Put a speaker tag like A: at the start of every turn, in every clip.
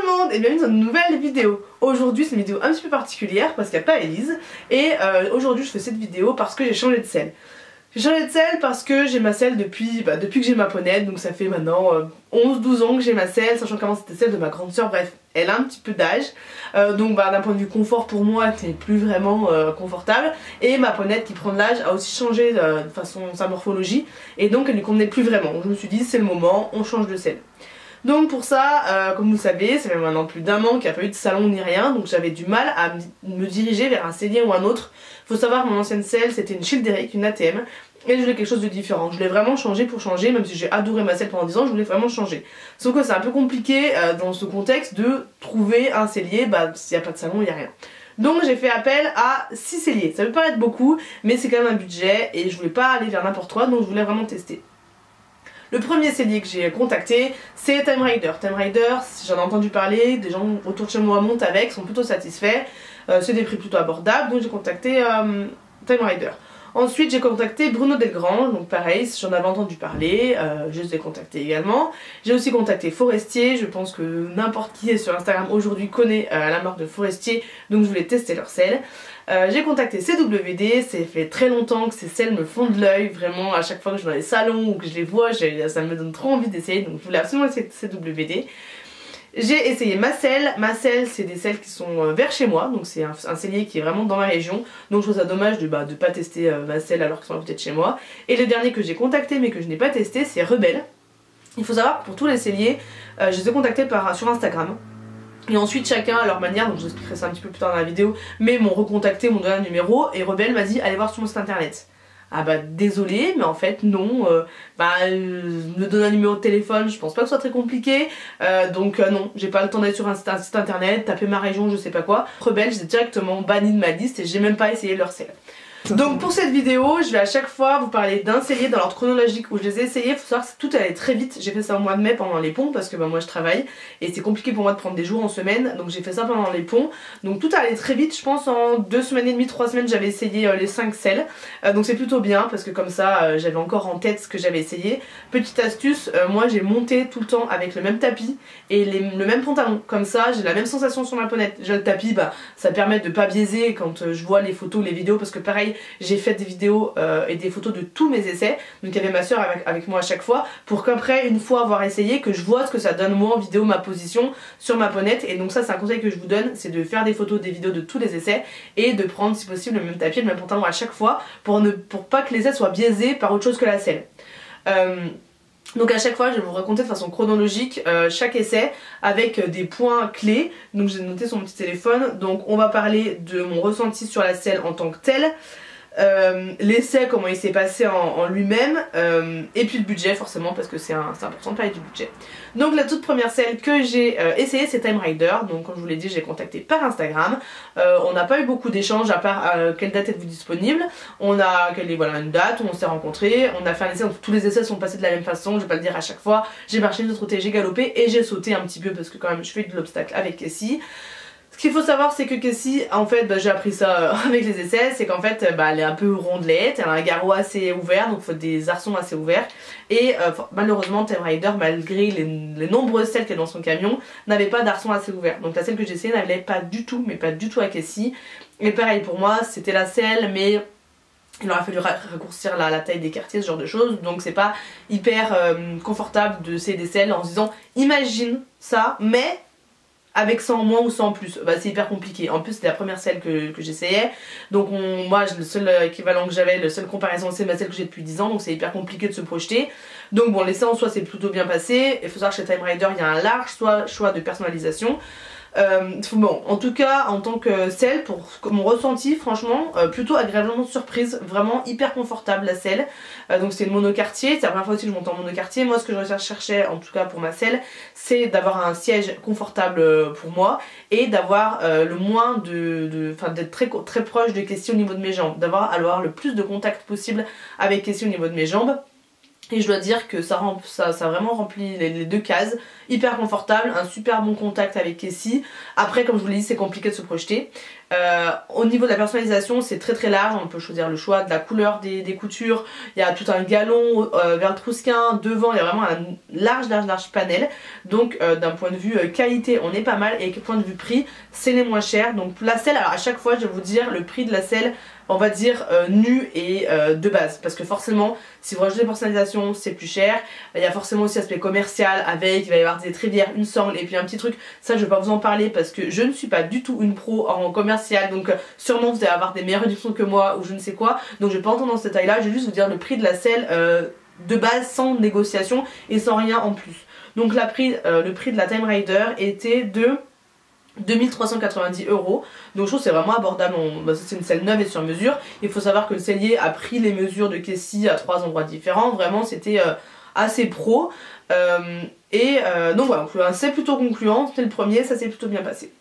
A: le monde et bienvenue dans une nouvelle vidéo. Aujourd'hui c'est une vidéo un petit peu particulière parce qu'il n'y a pas Elise. Et aujourd'hui je fais cette vidéo parce que j'ai changé de selle. J'ai changé de selle parce que j'ai ma selle depuis que j'ai ma ponette. Donc ça fait maintenant 11-12 ans que j'ai ma selle, sachant qu'avant c'était celle de ma grande soeur. Bref, elle a un petit peu d'âge. Donc d'un point de vue confort pour moi elle n'est plus vraiment confortable. Et ma ponette qui prend de l'âge a aussi changé de façon sa morphologie. Et donc elle ne lui convenait plus vraiment. Donc je me suis dit c'est le moment, on change de selle. Donc pour ça, comme vous le savez, ça fait maintenant plus d'un an qu'il n'y a pas eu de salon ni rien, donc j'avais du mal à me diriger vers un cellier ou un autre. Faut savoir que mon ancienne selle c'était une Childeric, une ATM, et je voulais quelque chose de différent. Je voulais vraiment changer pour changer, même si j'ai adoré ma selle pendant 10 ans, je voulais vraiment changer. Sauf que c'est un peu compliqué dans ce contexte de trouver un cellier, s'il n'y a pas de salon, il n'y a rien. Donc j'ai fait appel à 6 celliers. Ça peut paraître beaucoup, mais c'est quand même un budget et je voulais pas aller vers n'importe quoi, donc je voulais vraiment tester. Le premier cellier que j'ai contacté, c'est Time Rider. Time Rider, j'en ai entendu parler, des gens autour de chez moi montent avec, sont plutôt satisfaits. C'est des prix plutôt abordables, donc j'ai contacté Time Rider. Ensuite j'ai contacté Bruno Delgrange, donc pareil, j'en avais entendu parler, je les ai contactés également. J'ai aussi contacté Forestier, je pense que n'importe qui est sur Instagram aujourd'hui connaît la marque de Forestier, donc je voulais tester leur selle. J'ai contacté CWD, ça fait très longtemps que ces selles me font de l'œil, vraiment à chaque fois que je suis dans les salons ou que je les vois, ça me donne trop envie d'essayer, donc je voulais absolument essayer CWD. J'ai essayé ma selle c'est des selles qui sont vers chez moi, donc c'est un cellier qui est vraiment dans ma région, donc je trouve ça dommage de pas tester ma selle alors qu'ils sont peut-être chez moi. Et le dernier que j'ai contacté mais que je n'ai pas testé, c'est Rebelle. Il faut savoir que pour tous les celliers, je les ai contactés sur Instagram. Et ensuite chacun à leur manière, donc je vous expliquerai ça un petit peu plus tard dans la vidéo, mais m'ont recontacté, m'ont donné un numéro et Rebelle m'a dit allez voir sur mon site internet. Ah désolé mais en fait non, me donner un numéro de téléphone je pense pas que ce soit très compliqué, donc non, j'ai pas le temps d'être sur un site internet, taper ma région, je sais pas quoi. Rebelle, j'ai directement banni de ma liste et j'ai même pas essayé leur selle. Donc pour cette vidéo, je vais à chaque fois vous parler d'un cellier dans l'ordre chronologique où je les ai essayés. Il faut savoir que tout allait très vite. J'ai fait ça au mois de mai pendant les ponts parce que moi je travaille et c'est compliqué pour moi de prendre des jours en semaine, donc j'ai fait ça pendant les ponts. Donc tout allait très vite, je pense en 2 semaines et demie, 3 semaines j'avais essayé les 5 selles. Donc c'est plutôt bien parce que comme ça j'avais encore en tête ce que j'avais essayé. Petite astuce, moi j'ai monté tout le temps avec le même tapis et le même pantalon. Comme ça j'ai la même sensation sur ma ponette. J'ai le tapis, ça permet de pas biaiser quand je vois les photos, les vidéos, parce que pareil j'ai fait des vidéos et des photos de tous mes essais, donc il y avait ma soeur avec moi à chaque fois, pour qu'après une fois avoir essayé, que je vois ce que ça donne moi en vidéo, ma position sur ma ponette. Et donc ça c'est un conseil que je vous donne, c'est de faire des photos, des vidéos de tous les essais et de prendre si possible le même tapis, le même pantalon à chaque fois pour pas que les essais soient biaisés par autre chose que la selle. Donc à chaque fois je vais vous raconter de façon chronologique chaque essai avec des points clés, donc j'ai noté sur mon petit téléphone. Donc on va parler de mon ressenti sur la selle en tant que telle, l'essai, comment il s'est passé en lui-même, et puis le budget forcément parce que c'est important de parler du budget. Donc la toute première selle que j'ai essayée c'est Time Rider, donc comme je vous l'ai dit j'ai contacté par Instagram. On n'a pas eu beaucoup d'échanges à part quelle date êtes-vous disponible, on a une date où on s'est rencontrés, on a fait un essai, donc tous les essais sont passés de la même façon, je vais pas le dire à chaque fois. J'ai marché, j'ai trotté, j'ai galopé et j'ai sauté un petit peu parce que quand même je fais de l'obstacle avec Cassie. Ce qu'il faut savoir c'est que Cassie, en fait j'ai appris ça avec les essais, c'est qu'en fait elle est un peu rondelette, elle a un garrot assez ouvert, donc il faut des arçons assez ouverts. Et malheureusement Time Rider, malgré les nombreuses selles qu'elle a dans son camion, n'avait pas d'arçons assez ouverts. Donc la selle que j'ai essayée n'avait pas du tout, mais pas du tout à Cassie. Et pareil pour moi, c'était la selle mais il aurait fallu raccourcir la taille des quartiers, ce genre de choses, donc c'est pas hyper confortable de essayer des selles en se disant imagine ça mais avec ça en moins ou ça en plus, c'est hyper compliqué. En plus c'était la première selle que j'essayais, donc moi le seul équivalent que j'avais, le seul comparaison c'est ma selle que j'ai depuis 10 ans, donc c'est hyper compliqué de se projeter. Donc bon, l'essai en soi c'est plutôt bien passé. Il faut savoir que chez Time Rider il y a un large choix de personnalisation. Bon, en tout cas en tant que selle, pour mon ressenti franchement plutôt agréablement surprise, vraiment hyper confortable la selle. Donc c'est une monocartier, c'est la première fois aussi que je monte en monocartier. Moi ce que je recherchais en tout cas pour ma selle, c'est d'avoir un siège confortable pour moi et d'avoir le moins d'être très proche de Cassie au niveau de mes jambes, d'avoir le plus de contact possible avec Cassie au niveau de mes jambes. Et je dois dire que ça vraiment remplit les deux cases. Hyper confortable, un super bon contact avec Kessie. Après, comme je vous l'ai dit, c'est compliqué de se projeter. Au niveau de la personnalisation, c'est très large. On peut choisir le choix de la couleur des coutures. Il y a tout un galon vers le trousquin. Devant, il y a vraiment un large panel. Donc d'un point de vue qualité, on est pas mal. Et point de vue prix, c'est les moins chers. Donc la selle, alors à chaque fois, je vais vous dire le prix de la selle, on va dire nue et de base, parce que forcément si vous rajoutez des personnalisations c'est plus cher. Il y a forcément aussi l'aspect commercial avec, il va y avoir des trévières, une sangle et puis un petit truc, ça je vais pas vous en parler parce que je ne suis pas du tout une pro en commercial, donc sûrement vous allez avoir des meilleures réductions que moi ou je ne sais quoi, donc je vais pas entrer dans ce détail là, je vais juste vous dire le prix de la selle de base sans négociation et sans rien en plus. Donc le prix de la Time Raider était de 2390 €, donc je trouve que c'est vraiment abordable. C'est une selle neuve et sur mesure. Il faut savoir que le sellier a pris les mesures de Kessie à 3 endroits différents, vraiment c'était assez pro. Donc voilà, c'est plutôt concluant, c'était le premier, ça s'est plutôt bien passé.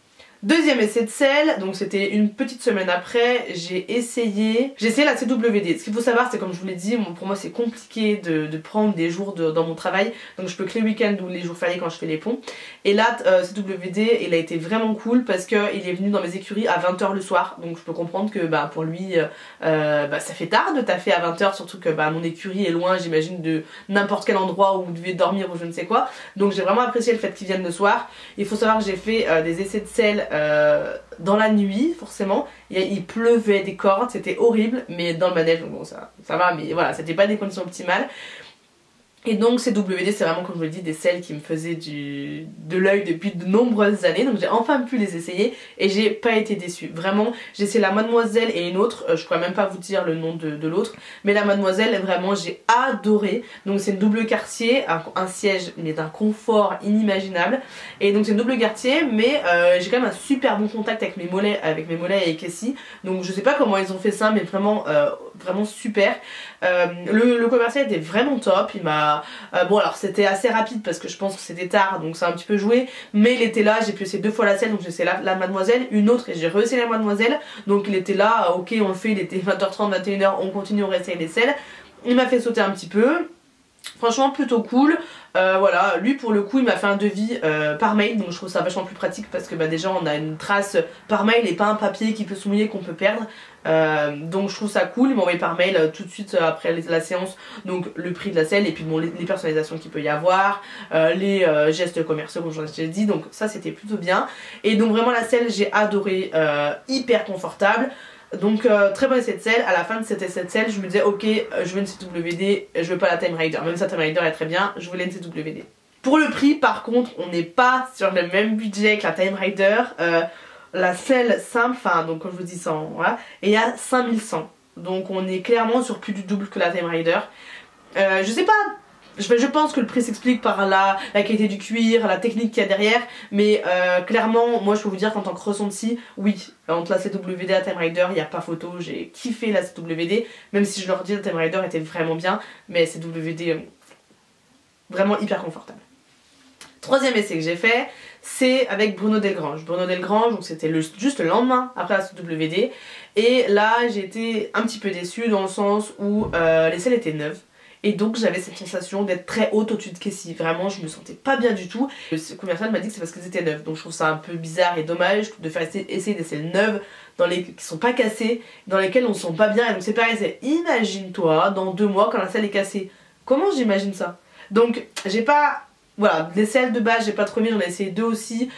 A: Deuxième essai de selle, donc c'était une petite semaine après, j'ai essayé la CWD. Ce qu'il faut savoir, c'est comme je vous l'ai dit, pour moi c'est compliqué de prendre des jours dans mon travail, donc je peux que les week-ends ou les jours fériés quand je fais les ponts. Et là, CWD, il a été vraiment cool parce qu'il est venu dans mes écuries à 20 h le soir, donc je peux comprendre que pour lui, ça fait tard de taffer à 20 h, surtout que mon écurie est loin, j'imagine, de n'importe quel endroit où vous devez dormir ou je ne sais quoi. Donc j'ai vraiment apprécié le fait qu'il vienne le soir. Il faut savoir que j'ai fait des essais de selle dans la nuit forcément, il pleuvait des cordes, c'était horrible, mais dans le manège bon ça va, mais voilà, c'était pas des conditions optimales. Et donc CWD c'est vraiment, comme je vous l'ai dit, des selles qui me faisaient de l'œil depuis de nombreuses années, donc j'ai enfin pu les essayer et j'ai pas été déçue. Vraiment, j'ai essayé la Mademoiselle et une autre, je pourrais même pas vous dire le nom de l'autre, mais la Mademoiselle vraiment j'ai adoré. Donc c'est une double quartier, un siège mais d'un confort inimaginable, et donc c'est une double quartier, mais j'ai quand même un super bon contact avec mes mollets et Kessie, donc je sais pas comment ils ont fait ça, mais vraiment super. Le commercial était vraiment top, il m'a... bon alors c'était assez rapide parce que je pense que c'était tard, donc ça a un petit peu joué, mais il était là, j'ai pu essayer 2 fois la selle, donc j'ai essayé la Mademoiselle, une autre et j'ai réessayé la Mademoiselle, donc il était là, ok on le fait, il était 20 h 30, 21 h, on continue, on réessaye les selles. Il m'a fait sauter un petit peu, franchement plutôt cool. Voilà, lui pour le coup il m'a fait un devis par mail, donc je trouve ça vachement plus pratique parce que déjà on a une trace par mail et pas un papier qui peut se mouiller qu'on peut perdre. Donc je trouve ça cool. Il m'a envoyé par mail tout de suite après la séance, donc le prix de la selle et puis bon, les personnalisations qu'il peut y avoir, les gestes commerciaux comme je vous ai dit, donc ça c'était plutôt bien. Et donc vraiment la selle j'ai adoré, hyper confortable. Donc très bon essai de selle. À la fin de cet essai de selle je me disais ok, je veux une CWD, je veux pas la Time Raider, même si la Time Raider est très bien, je voulais une CWD. Pour le prix par contre on n'est pas sur le même budget que la Time Raider. La selle simple, donc comme je vous dis 100, voilà, et il y a 5100, donc on est clairement sur plus du double que la Time Raider. Je sais pas, je pense que le prix s'explique par la qualité du cuir, la technique qu'il y a derrière, mais clairement moi je peux vous dire qu'en tant que ressenti, oui, entre la CWD et la Time Raider il n'y a pas photo. J'ai kiffé la CWD, même si je leur dis la Time Raider était vraiment bien, mais CWD vraiment hyper confortable. Troisième essai que j'ai fait, c'est avec Bruno Delgrange. Bruno Delgrange, donc c'était juste le lendemain après la CWD. Et là j'ai été un petit peu déçue dans le sens où les selles étaient neuves. Et donc j'avais cette sensation d'être très haute au-dessus de Kessie. Vraiment je me sentais pas bien du tout. Le commercial m'a dit que c'est parce qu'elles étaient neuves. Donc je trouve ça un peu bizarre et dommage de faire essayer des selles neuves qui sont pas cassées, dans lesquelles on se sent pas bien. Et donc c'est pareil, imagine-toi dans 2 mois quand la selle est cassée. Comment j'imagine ça? Donc j'ai pas... Voilà, les selles de base j'ai pas trop aimé, j'en ai essayé 2 aussi.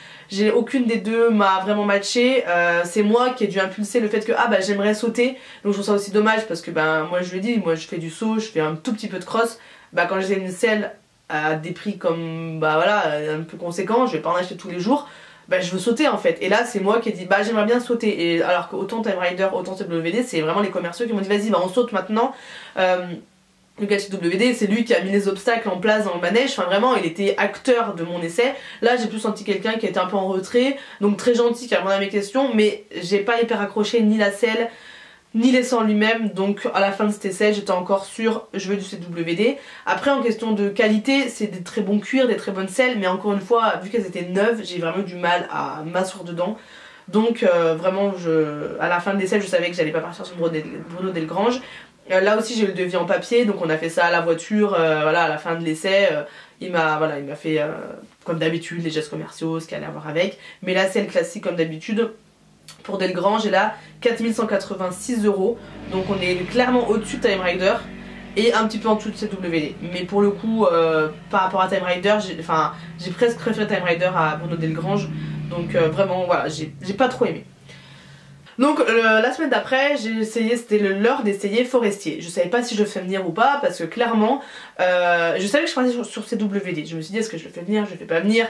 A: Aucune des 2 m'a vraiment matché. C'est moi qui ai dû impulser le fait que j'aimerais sauter. Donc je trouve ça aussi dommage parce que moi je le dis, moi je fais du saut, je fais un tout petit peu de cross. Quand j'ai une selle à des prix comme un peu conséquents, je vais pas en acheter tous les jours. Je veux sauter en fait. Et là c'est moi qui ai dit j'aimerais bien sauter. Et alors que autant Time Raider, autant CWD, c'est vraiment les commerciaux qui m'ont dit vas-y on saute maintenant. Le gars de CWD, c'est lui qui a mis les obstacles en place dans le manège, enfin vraiment il était acteur de mon essai. Là j'ai plus senti quelqu'un qui était un peu en retrait, donc très gentil, qui a répondu à mes questions, mais j'ai pas hyper accroché ni la selle ni l'essai en lui-même. Donc à la fin de cet essai j'étais encore sûre je veux du CWD. Après en question de qualité, c'est des très bons cuirs, des très bonnes selles, mais encore une fois vu qu'elles étaient neuves j'ai vraiment eu du mal à m'asseoir dedans. Donc vraiment à la fin de l'essai je savais que j'allais pas partir sur Bruno Delgrange. Là aussi j'ai eu le devis en papier, donc on a fait ça à la voiture, voilà, à la fin de l'essai. Il m'a fait comme d'habitude les gestes commerciaux, ce qu'il allait avoir avec. Mais la selle classique comme d'habitude. Pour Delgrange, j'ai là 4186 €. Donc on est clairement au-dessus de Time Rider et un petit peu en dessous de CWD. Mais pour le coup, par rapport à Time Rider, j'ai presque préféré Time Rider à Bruno Delgrange. Donc vraiment, voilà, j'ai pas trop aimé. Donc la semaine d'après, j'ai essayé, c'était l'heure d'essayer Forestier. Je savais pas si je le fais venir ou pas parce que clairement, je savais que je partais sur CWD. Je me suis dit, est-ce que je le fais venir, je le fais pas venir.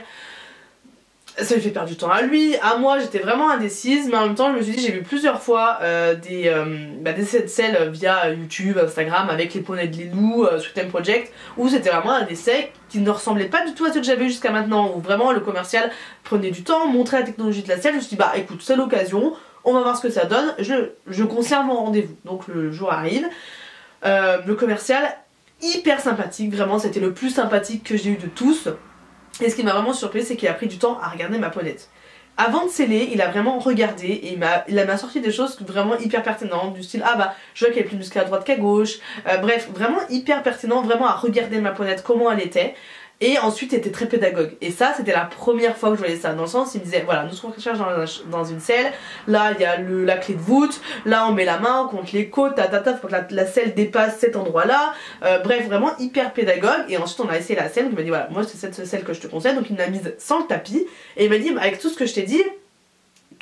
A: Ça lui fait perdre du temps à lui, à moi j'étais vraiment indécise, mais en même temps je me suis dit, j'ai vu plusieurs fois des essais de sel via YouTube, Instagram avec les poneys de Lilou sur Time Project, où c'était vraiment un essai qui ne ressemblait pas du tout à ce que j'avais eu jusqu'à maintenant, où vraiment le commercial prenait du temps, montrait la technologie de la selle. Je me suis dit, bah écoute, c'est l'occasion, on va voir ce que ça donne, je conserve mon rendez-vous. Donc le jour arrive, le commercial hyper sympathique, vraiment c'était le plus sympathique que j'ai eu de tous. Et ce qui m'a vraiment surpris, c'est qu'il a pris du temps à regarder ma ponette. Avant de sceller, il a vraiment regardé et il m'a sorti des choses vraiment hyper pertinentes, du style ah bah je vois qu'elle est plus musclée à droite qu'à gauche, bref, vraiment hyper pertinent, vraiment à regarder ma ponette, comment elle était. Et ensuite il était très pédagogue, et ça c'était la première fois que je voyais ça, dans le sens il me disait voilà, nous sommes recherche dans une selle, là il y a la clé de voûte, là on met la main contre les côtes, faut que la selle dépasse cet endroit là, bref vraiment hyper pédagogue. Et ensuite on a essayé la selle, il m'a dit voilà moi c'est cette selle que je te conseille, donc il m'a mise sans le tapis et il m'a dit avec tout ce que je t'ai dit,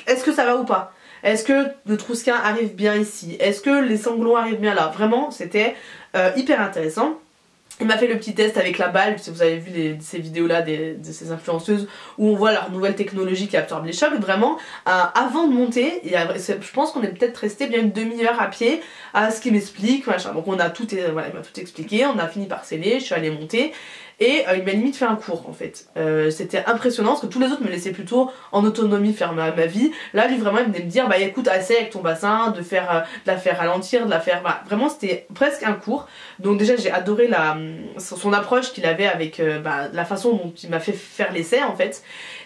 A: est-ce que ça va ou pas, est-ce que le trousquin arrive bien ici, est-ce que les sanglots arrivent bien là, vraiment c'était hyper intéressant. Il m'a fait le petit test avec la balle, si vous avez vu ces vidéos là de ces influenceuses où on voit leur nouvelle technologie qui absorbe les chocs. Vraiment, avant de monter, je pense qu'on est peut-être resté bien une demi-heure à pied à ce qu'il m'explique, machin. Donc on a voilà, il m'a tout expliqué, on a fini par sceller, je suis allée monter. Et il m'a limite fait un cours en fait. C'était impressionnant parce que tous les autres me laissaient plutôt en autonomie faire ma vie. Là lui vraiment il venait me dire bah écoute essaie avec ton bassin de la faire ralentir, de la faire... Bah, vraiment c'était presque un cours. Donc déjà j'ai adoré son approche qu'il avait avec la façon dont il m'a fait faire l'essai en fait.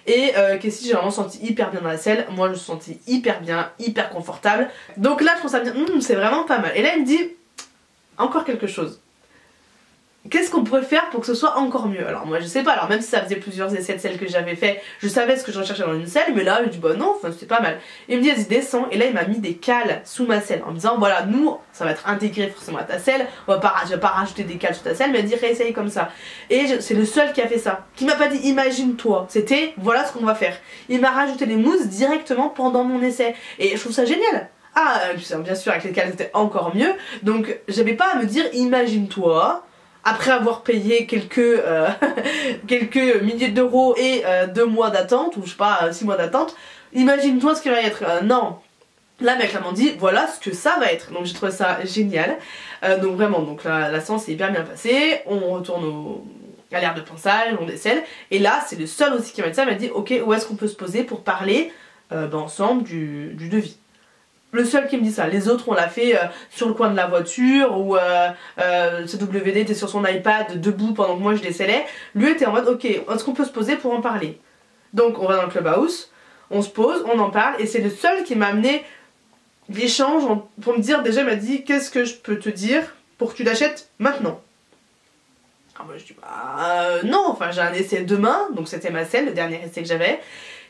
A: Et Kessie j'ai vraiment senti hyper bien dans la selle. Moi je me sentis hyper bien, hyper confortable. Donc là je trouve ça bien, c'est vraiment pas mal. Et là il me dit encore quelque chose. Qu'est-ce qu'on pourrait faire pour que ce soit encore mieux? Alors moi je sais pas, alors même si ça faisait plusieurs essais de selle que j'avais fait, je savais ce que je recherchais dans une selle, mais là je me dis bah non, enfin c'est pas mal. Il me dit vas-y descends, et là il m'a mis des cales sous ma selle en me disant voilà nous ça va être intégré forcément à ta selle, je vais pas rajouter des cales sous ta selle, mais il m'a dit réessaye comme ça. Et c'est le seul qui a fait ça, qui m'a pas dit imagine-toi, c'était voilà ce qu'on va faire. Il m'a rajouté les mousses directement pendant mon essai, et je trouve ça génial. Ah bien sûr avec les cales c'était encore mieux, donc j'avais pas à me dire imagine-toi. Après avoir payé quelques milliers d'euros et 2 mois d'attente, ou je sais pas, 6 mois d'attente, imagine-toi ce qui va y être. Non. Là, mec m'a dit, voilà ce que ça va être. Donc j'ai trouvé ça génial. Donc vraiment, donc la séance s'est hyper bien passée. On retourne à l'aire de pinçage, on décèle. Et là, c'est le seul aussi qui m'a dit ça. Il m'a dit, ok, où est-ce qu'on peut se poser pour parler ensemble du devis. Le seul qui me dit ça, les autres on l'a fait sur le coin de la voiture ou CWD était sur son iPad debout pendant que moi je décellais. Lui était en mode ok, est-ce qu'on peut se poser pour en parler? Donc on va dans le clubhouse, on se pose, on en parle, et c'est le seul qui m'a amené l'échange pour me dire, déjà il m'a dit qu'est-ce que je peux te dire pour que tu l'achètes maintenant. Alors moi je dis bah non, enfin j'ai un essai demain, donc c'était ma selle, le dernier essai que j'avais,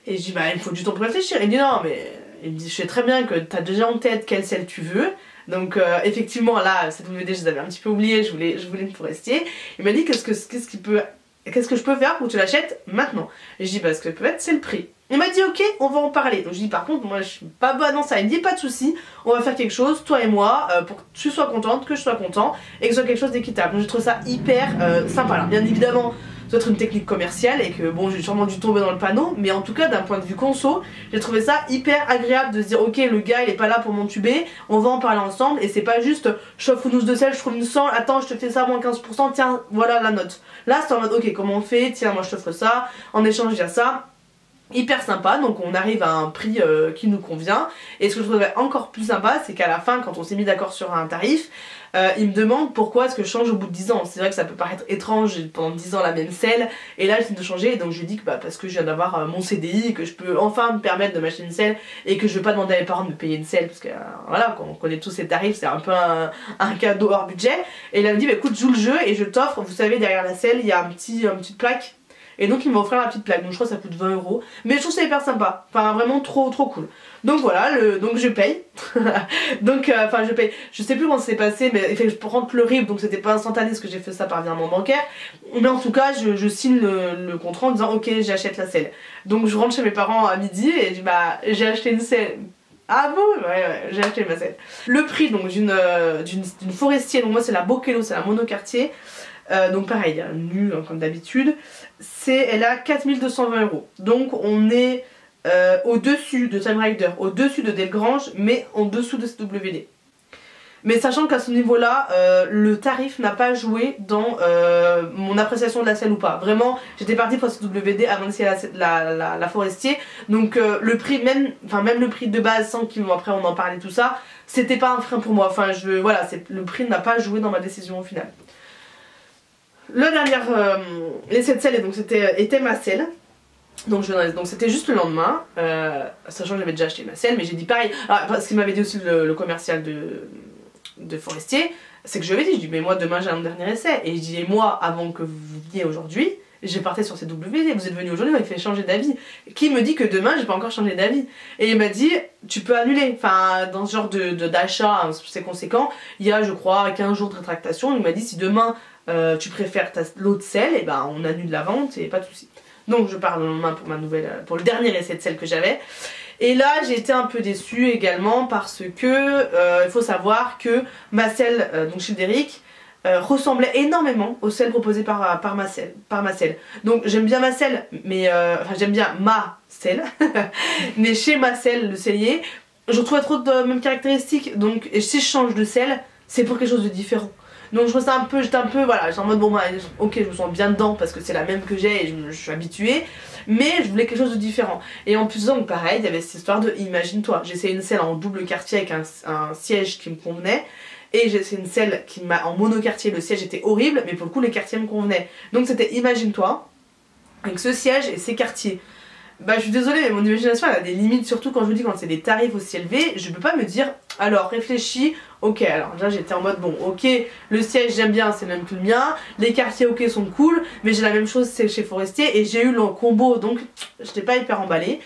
A: et je dis bah il me faut du temps pour réfléchir. Il me dit non mais... Il me dit je sais très bien que tu as déjà en tête quelle selle tu veux. Donc effectivement là cette WD je les avais un petit peu oubliées, je voulais une Forestier. Il m'a dit qu'est-ce que je peux faire pour que tu l'achètes maintenant. Et je dis bah ce que peut être c'est le prix. Il m'a dit ok on va en parler. Donc je dis par contre moi je suis pas bonne dans ça. Il me dit pas de soucis, on va faire quelque chose toi et moi pour que tu sois contente, que je sois content et que ce soit quelque chose d'équitable. Donc je trouve ça hyper sympa. Alors bien évidemment ça doit être une technique commerciale et que bon j'ai sûrement dû tomber dans le panneau, mais en tout cas d'un point de vue conso j'ai trouvé ça hyper agréable de se dire ok le gars il est pas là pour m'entuber, on va en parler ensemble, et c'est pas juste chauffe une housse de sel, je trouve une 100, attends je te fais ça à moins 15%, tiens voilà la note. Là c'est en mode ok comment on fait, tiens moi je t'offre ça, en échange il y a ça. Hyper sympa, donc on arrive à un prix qui nous convient. Et ce que je trouvais encore plus sympa, c'est qu'à la fin, quand on s'est mis d'accord sur un tarif, il me demande pourquoi est-ce que je change au bout de 10 ans. C'est vrai que ça peut paraître étrange, j'ai pendant 10 ans la même selle, et là je viens de changer, et donc je lui dis que parce que je viens d'avoir mon CDI, que je peux enfin me permettre de m'acheter une selle, et que je vais pas demander à mes parents de me payer une selle, parce que voilà, quand on connaît tous ces tarifs, c'est un peu un cadeau hors budget. Et là elle me dit bah écoute, joue le jeu, et je t'offre, vous savez derrière la selle il y a une petite plaque. Et donc il m'a offert la petite plaque, donc je crois que ça coûte 20 €. Mais je trouve ça hyper sympa, enfin vraiment trop cool. Donc voilà, donc je paye. Donc enfin je paye, je sais plus comment ça s'est passé, mais il fait que je rentre le RIB, donc c'était pas instantané parce que j'ai fait ça par virement bancaire. Mais en tout cas je signe le contrat en disant ok j'achète la selle. Donc je rentre chez mes parents à midi et je dis bah j'ai acheté une selle. Ah bon ouais, j'ai acheté ma selle. Le prix donc d'une forestier, donc moi c'est la Bochello, c'est la monocartier. Donc pareil, nul hein, comme d'habitude. Elle a 4220 €. Donc on est au-dessus de Time Rider, au-dessus de Delgrange, mais en dessous de CWD. Mais sachant qu'à ce niveau-là, le tarif n'a pas joué dans mon appréciation de la selle ou pas. Vraiment, j'étais partie pour CWD avant d'essayer la forestier. Donc le prix, même le prix de base, sans qu'après on en parlait tout ça, c'était pas un frein pour moi. Enfin, voilà, le prix n'a pas joué dans ma décision au final. La dernière l'essai de selle, donc était ma selle. Donc c'était juste le lendemain, sachant que j'avais déjà acheté ma selle, mais j'ai dit pareil. Alors, ce qu'il m'avait dit aussi le commercial de Forestier, c'est que je lui avais dit, mais moi demain j'ai un dernier essai. Et je dis, et moi avant que vous veniez aujourd'hui, j'ai parté sur CWD, vous êtes venu aujourd'hui, il m'a fait changer d'avis. Qui me dit que demain j'ai pas encore changé d'avis? Et il m'a dit, tu peux annuler. Enfin, dans ce genre d'achat, hein, c'est conséquent, il y a je crois 15 jours de rétractation. Il m'a dit, si demain tu préfères l'autre selle, et ben on annule la vente et pas de soucis. Donc je pars le lendemain pour le dernier essai de selle que j'avais. Et là j'ai été un peu déçue également parce que il faut savoir que ma selle, donc Childéric, ressemblait énormément aux selles proposées par ma selle. Donc j'aime bien ma selle, mais enfin j'aime bien ma selle, mais chez ma selle, le cellier, je retrouvais trop de mêmes caractéristiques. Donc si je change de selle, c'est pour quelque chose de différent. Donc je trouve ça j'étais un peu, voilà, j'étais en mode bon bah ok je me sens bien dedans parce que c'est la même que j'ai et je suis habituée, mais je voulais quelque chose de différent. Et en plus donc pareil, il y avait cette histoire de, imagine-toi, j'ai essayé une selle en double quartier avec un siège qui me convenait, et j'ai essayé une selle en monocartier, le siège était horrible, mais pour le coup les quartiers me convenaient. Donc c'était, imagine-toi, avec ce siège et ces quartiers. Bah je suis désolée mais mon imagination elle a des limites, surtout quand je vous dis quand c'est des tarifs aussi élevés, je peux pas me dire alors réfléchis, ok alors là j'étais en mode bon ok le siège j'aime bien c'est le même que le mien, les quartiers ok sont cool, mais j'ai la même chose c'est chez Forestier et j'ai eu le combo donc j'étais pas hyper emballée,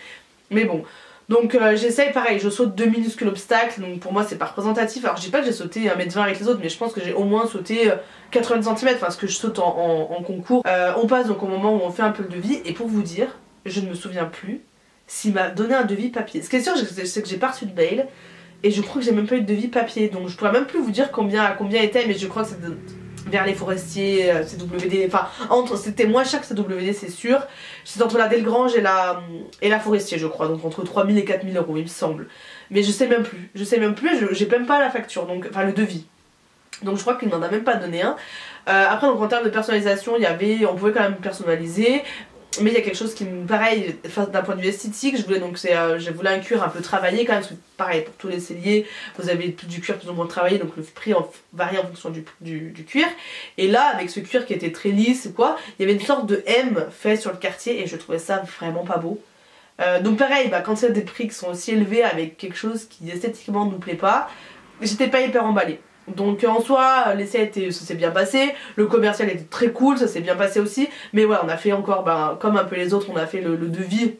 A: mais bon. Donc j'essaye pareil, je saute 2 minuscules obstacles, donc pour moi c'est pas représentatif. Alors je dis pas que j'ai sauté 1,20 m avec les autres, mais je pense que j'ai au moins sauté 80 cm, enfin ce que je saute en concours. On passe donc au moment où on fait un peu le devis, et pour vous dire, je ne me souviens plus s'il m'a donné un devis papier. Ce qui est sûr c'est que j'ai pas reçu de mail, et je crois que j'ai même pas eu de devis papier, donc je pourrais même plus vous dire combien était, mais je crois que c'est vers les Forestiers, CWD, enfin c'était moins cher que CWD c'est sûr. C'était entre la Delgrange et la Forestier je crois, donc entre 3000 et 4000 € il me semble. Mais je sais même plus, j'ai même pas la facture, donc enfin le devis. Donc je crois qu'il m'en a même pas donné un. Après donc en termes de personnalisation, on pouvait quand même personnaliser. Mais il y a quelque chose qui me pareil, d'un point de vue esthétique, je voulais un cuir un peu travaillé quand même, parce que pareil pour tous les selliers, vous avez du cuir plus ou moins travaillé, donc le prix varie en fonction du cuir. Et là avec ce cuir qui était très lisse quoi, il y avait une sorte de M fait sur le quartier et je trouvais ça vraiment pas beau. Donc pareil, quand il y a des prix qui sont aussi élevés avec quelque chose qui esthétiquement ne nous plaît pas, j'étais pas hyper emballée. Donc en soi l'essai ça s'est bien passé, le commercial était très cool, ça s'est bien passé aussi, mais voilà on a fait encore comme un peu les autres, on a fait le devis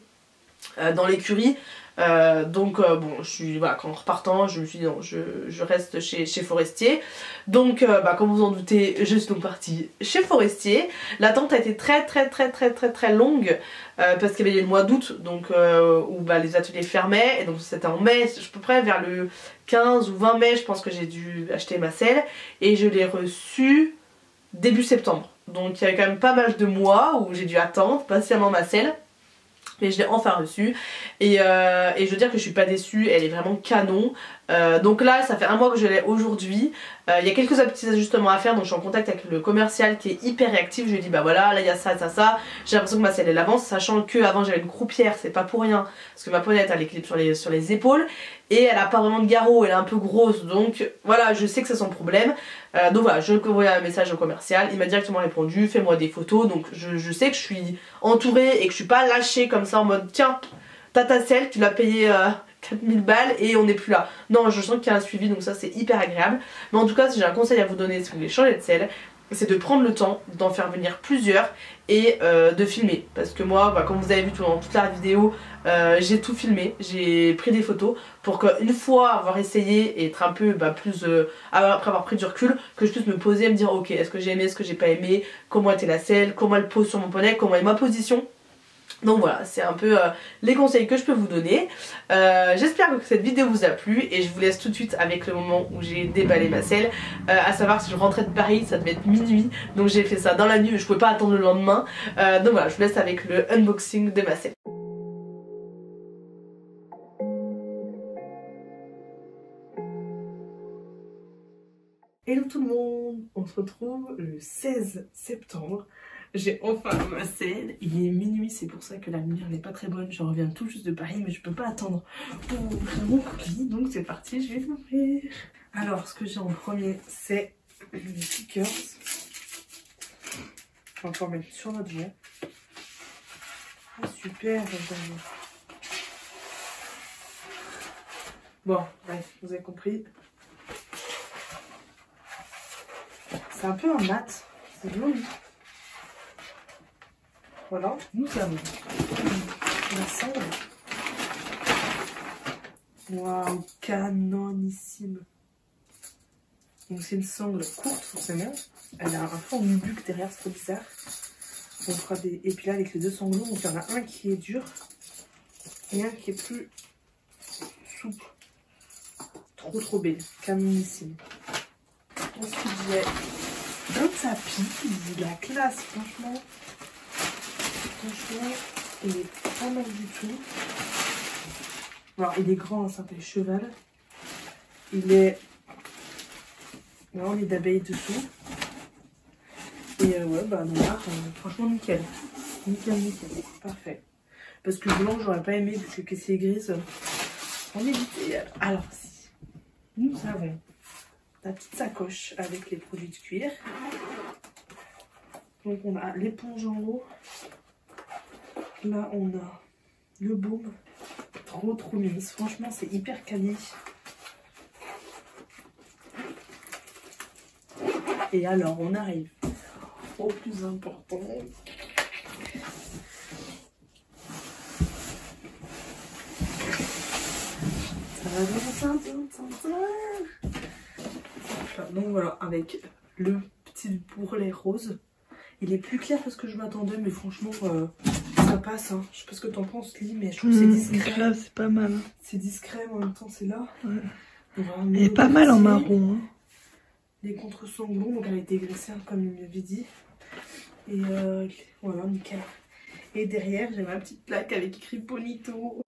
A: dans l'écurie. Donc bon voilà, en repartant je me suis dit non je reste chez Forestier. Donc comme vous en doutez je suis donc partie chez Forestier. L'attente a été très longue parce qu'il y avait le mois d'août donc où les ateliers fermaient, et donc c'était en mai, à peu près vers le 15 ou 20 mai je pense que j'ai dû acheter ma selle, et je l'ai reçue début septembre. Donc il y avait quand même pas mal de mois où j'ai dû attendre patiemment ma selle. Mais je l'ai enfin reçue, et je veux dire que je suis pas déçue, elle est vraiment canon. Donc là ça fait un mois que je l'ai aujourd'hui. Il y a quelques petits ajustements à faire, donc je suis en contact avec le commercial qui est hyper réactif. Je lui ai dit bah voilà, là il y a ça, ça, ça. J'ai l'impression que ma selle elle avance, sachant que avant j'avais une croupière, c'est pas pour rien, parce que ma ponette elle est clip sur les épaules et elle a pas vraiment de garrot, elle est un peu grosse, donc voilà, je sais que c'est son problème. Donc voilà, je lui ai envoyé un message au commercial, il m'a directement répondu, fais-moi des photos, donc je sais que je suis entourée et que je suis pas lâchée comme ça en mode tiens, t'as ta selle, tu l'as payé 4000 balles et on n'est plus là. Non, je sens qu'il y a un suivi, donc ça c'est hyper agréable. Mais en tout cas, si j'ai un conseil à vous donner si vous voulez changer de selle, c'est de prendre le temps d'en faire venir plusieurs et de filmer. Parce que moi, bah, comme vous avez vu pendant toute la vidéo, j'ai tout filmé, j'ai pris des photos pour qu'une fois avoir essayé et être un peu plus après avoir pris du recul, que je puisse me poser et me dire ok, est-ce que j'ai aimé, est-ce que j'ai pas aimé, comment était la selle, comment elle pose sur mon poney, comment est ma position. Donc voilà, c'est un peu les conseils que je peux vous donner. J'espère que cette vidéo vous a plu et je vous laisse tout de suite avec le moment où j'ai déballé ma selle. À savoir si je rentrais de Paris, ça devait être minuit, donc j'ai fait ça dans la nuit, mais je pouvais pas attendre le lendemain. Donc voilà, je vous laisse avec le unboxing de ma selle. Hello tout le monde, on se retrouve le 16 septembre. J'ai enfin ma selle, il est minuit, c'est pour ça que la lumière n'est pas très bonne. Je reviens tout juste de Paris, mais je peux pas attendre pour ouvrir mon colis, donc c'est parti, je vais l'ouvrir. Alors, ce que j'ai en premier, c'est les stickers. On va encore mettre sur notre doigt. Ah, super, bon, bref, vous avez compris. C'est un peu un mat, c'est joli. Voilà, nous avons la sangle. Waouh, canonissime. Donc c'est une sangle courte forcément. Elle a un fond de buc derrière, c'est trop bizarre. On fera des... Et puis là avec les deux sanglots, donc il y en a un qui est dur et un qui est plus souple. Trop belle, canonissime. Ensuite j'ai un tapis, il a la classe franchement. Franchement, il est pas mal du tout. Alors, il est grand, ça s'appelle cheval. Il est... Là, on est d'abeilles dessous. Et ouais, bah noir, franchement nickel. Nickel. Parfait. Parce que blanc, j'aurais pas aimé, parce que c'est grise. On est vite. Alors, si. Nous avons la petite sacoche avec les produits de cuir. Donc, on a l'éponge en haut. Là, on a le baume. Trop mignon. Franchement, c'est hyper quali. Et alors, on arrive au plus important. Donc voilà, avec le petit bourrelet rose. Il est plus clair parce que je m'attendais, mais franchement, ça passe. Hein. Je sais pas ce que t'en penses, Lee, mais je trouve que c'est discret.
B: Là, c'est pas mal.
A: C'est discret, mais en même temps, c'est là.
B: Ouais.
A: Voilà,
B: elle est pas mal en marron. Hein.
A: Les contre-sanglons, donc elle a été graissée, comme il m'avait dit. Et voilà, nickel. Et derrière, j'ai ma petite plaque avec écrit Bonito.